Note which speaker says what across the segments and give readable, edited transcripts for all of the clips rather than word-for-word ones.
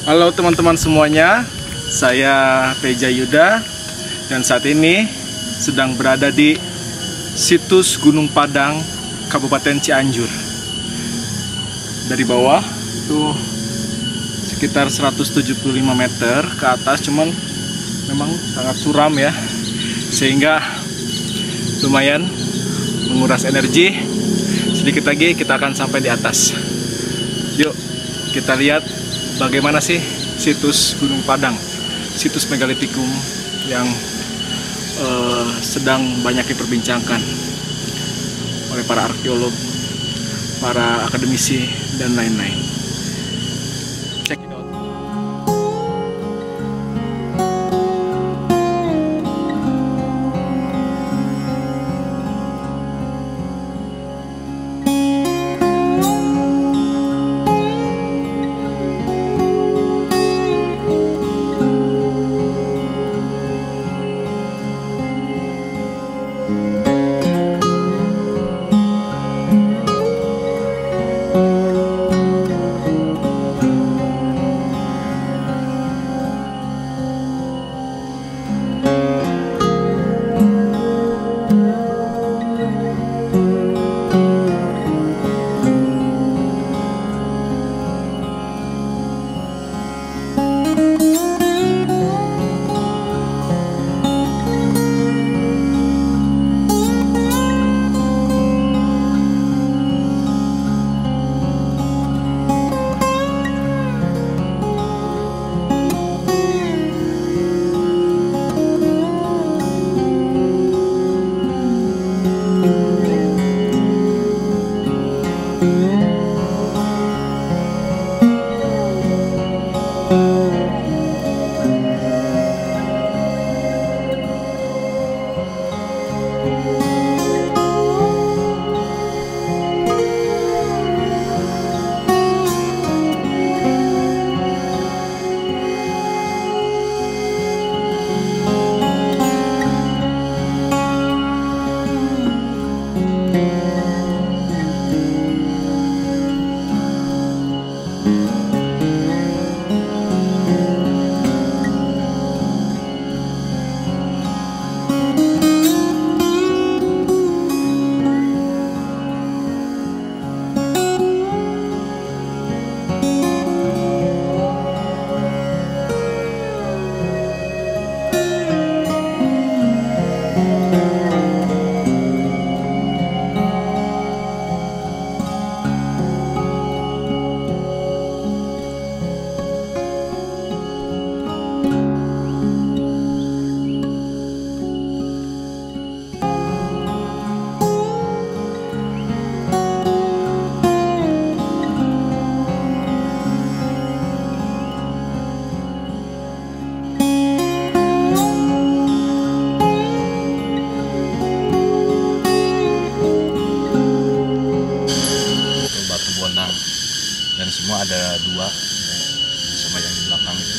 Speaker 1: Halo teman-teman semuanya, saya Teja Yuda dan saat ini sedang berada di situs Gunung Padang, Kabupaten Cianjur. Dari bawah tuh sekitar 175 meter ke atas, cuman memang sangat suram ya, sehingga lumayan menguras energi. Sedikit lagi kita akan sampai di atas. Yuk kita lihat bagaimana sih situs Gunung Padang, situs megalitikum yang sedang banyak diperbincangkan oleh para arkeolog, para akademisi, dan lain-lain. Check it out.
Speaker 2: Dan semua ada dua sama yang di belakang itu.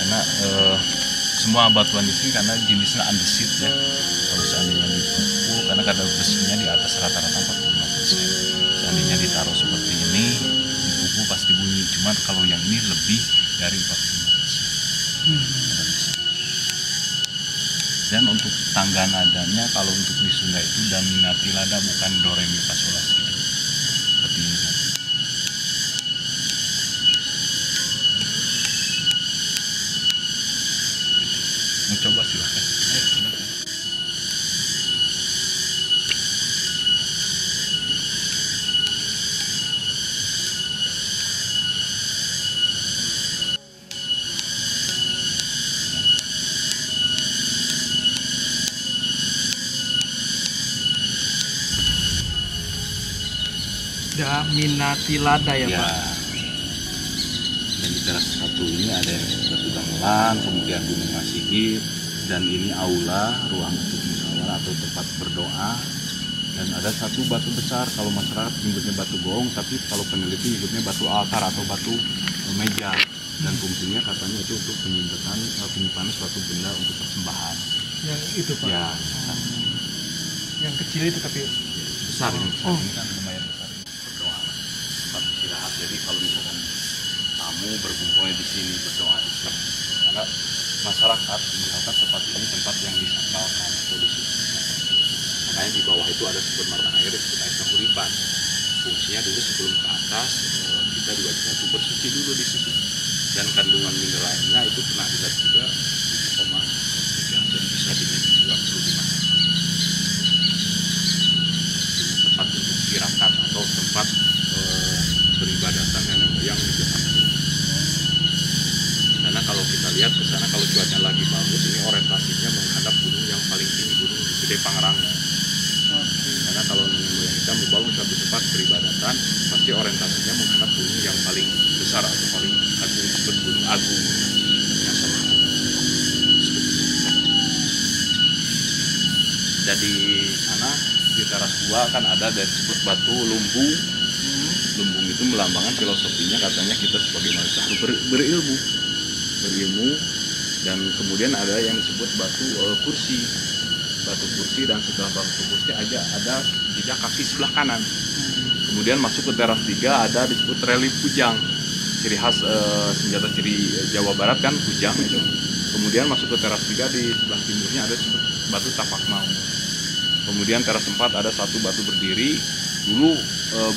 Speaker 2: Karena semua batuan di sini karena jenisnya andesit ya. Kalau seandainya dipukul, karena kadar besinya di atas rata-rata 45%. Seandainya ditaruh seperti ini, dipukul pasti bunyi. Cuman kalau yang ini lebih dari 45%. Dan untuk tangga nadanya kalau untuk di Sunda itu Daminati Lada, bukan Do Re Mi Fa Sol La Si Do. Seperti ini kan. Mau coba silahkan.
Speaker 1: Daminati Lada ya,
Speaker 2: Ya.
Speaker 1: Pak?
Speaker 2: Dan di teras satu ini ada yang batu gamelan, kemudian Gunung Masigit, dan ini aula, ruang untuk musyawarah atau tempat berdoa. Dan ada satu batu besar, kalau masyarakat menyebutnya batu gong, tapi kalau peneliti menyebutnya batu altar atau batu meja. Dan fungsinya katanya itu untuk penyimpanan suatu benda untuk persembahan.
Speaker 1: Yang itu, Pak?
Speaker 2: Ya.
Speaker 1: Yang kecil itu tapi
Speaker 2: besar ini. Ini kan lumayan besar ini. Berdoa tempat istirahat. Jadi kalau misalkan tamu berkumpulnya di sini, berdoa di sini. Karena masyarakat menganggap tempat ini tempat yang disakralkan atau disucikan. Makanya di bawah itu ada sumber mata air disebut air kahuripan. Fungsinya dulu sebelum ke atas kita diwajibkan untuk bersuci dulu di situ. Dan kandungan mineralnya itu pernah dilihat juga 7,3 dan bisa diminum juga perlu dimakan. Tempat untuk tirakat atau tempat peribadatan nenek moyang di belakang. Karena kalau kita lihat ke sana kalau cuaca lagi bagus ini orientasinya menghadap gunung yang paling tinggi, Gunung Gede Pangrango. Karena kalau nenek moyang kita membangun suatu tempat peribadatan pasti orientasinya menghadap gunung yang paling besar atau paling agung, disebut Gunung Agung yang sama. Jadi sana di teras gua kan ada dari disebut batu lumbung. Lumbung itu melambangkan filosofinya katanya kita sebagai manusia harus berilmu, dan kemudian ada yang disebut batu kursi. Batu kursi, dan setelah batu kursi aja ada jejak kaki sebelah kanan. Kemudian masuk ke teras 3 ada disebut relief kujang, ciri khas senjata ciri Jawa Barat kan kujang itu. Kemudian masuk ke teras 3 di sebelah timurnya ada disebut batu tapak mau. Kemudian teras 4 ada satu batu berdiri. Dulu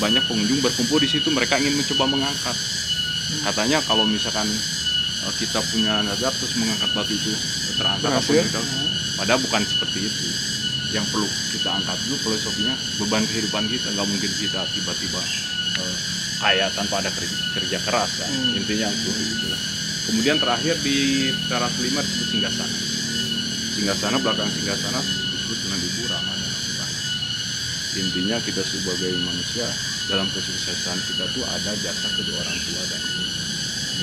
Speaker 2: banyak pengunjung berkumpul di situ, mereka ingin mencoba mengangkat. Katanya kalau misalkan kita punya nazar terus mengangkat batu itu terangkat apa gitu. Padahal bukan seperti itu. Yang perlu kita angkat dulu filosofinya beban kehidupan kita. Nggak mungkin kita tiba-tiba kaya tanpa ada kerja keras kan. Intinya itu. Kemudian terakhir di teras 5 disebut singgasana. Singgasana, belakang singgasana disebut Nandipura Rama. Intinya kita sebagai manusia dalam kesuksesan kita tuh ada jasa kedua orang tua dan ibu.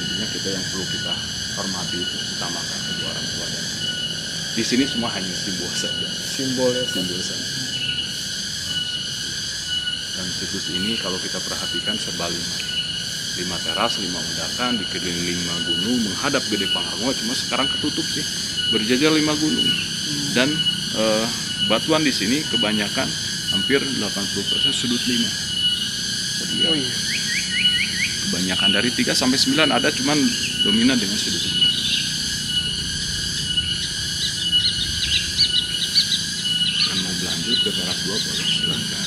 Speaker 2: Intinya kita yang perlu kita hormati itu utamakan kedua orang tua dan ibu. Di sini semua hanya simbol saja. Simbol saja. Dan situs ini kalau kita perhatikan serba 5 teras, 5 undakan, dikelilingi 5 gunung, menghadap Gede Pangrango, cuma sekarang ketutup sih. Berjajar 5 gunung. Dan batuan di sini kebanyakan hampir 80% sudut 5. Jadi ya, kebanyakan dari 3 sampai 9 ada, cuman dominan dengan sudut 5. Dan mau berlanjut ke teras 2 boleh silakan.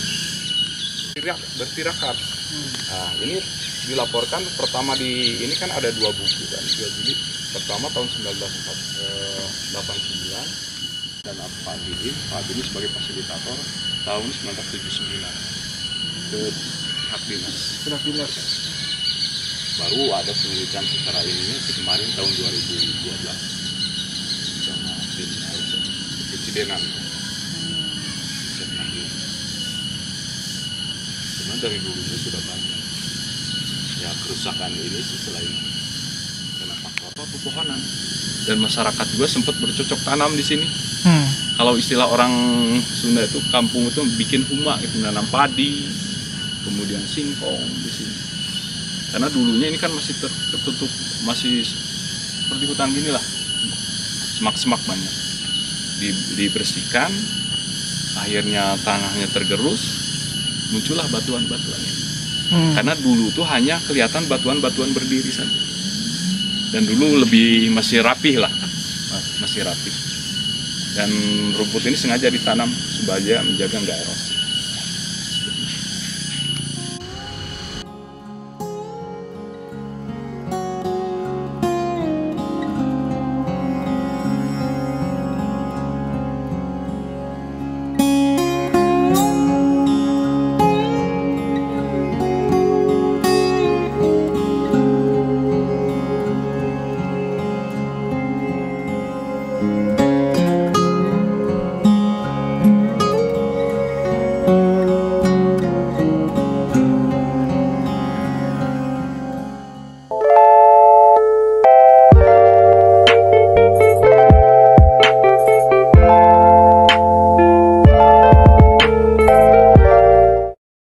Speaker 2: Bertirakat. Nah, ini dilaporkan pertama di ini kan ada 2 buku kan. Jadi pertama tahun 1989 dan Pak Dini sebagai fasilitator tahun 1979 ke pihak dinas. Baru ada penelitian secara ilmiah kemarin tahun 2012 sama Kepresidenan. Cuman dari dulunya sudah banyak ya kerusakan ini selain kena faktor pepohonan, dan masyarakat juga sempat bercocok tanam di sini. Kalau istilah orang Sunda itu kampung itu bikin huma, itu nanam padi, kemudian singkong di sini. Karena dulunya ini kan masih tertutup, masih seperti hutan gini lah, semak-semak banyak. Dibersihkan, akhirnya tanahnya tergerus, muncullah batuan-batuan ini. Karena dulu tuh hanya kelihatan batuan-batuan berdiri saja. Dan dulu lebih masih rapih lah, masih rapih. Dan rumput ini sengaja ditanam supaya menjaga nggak erosi.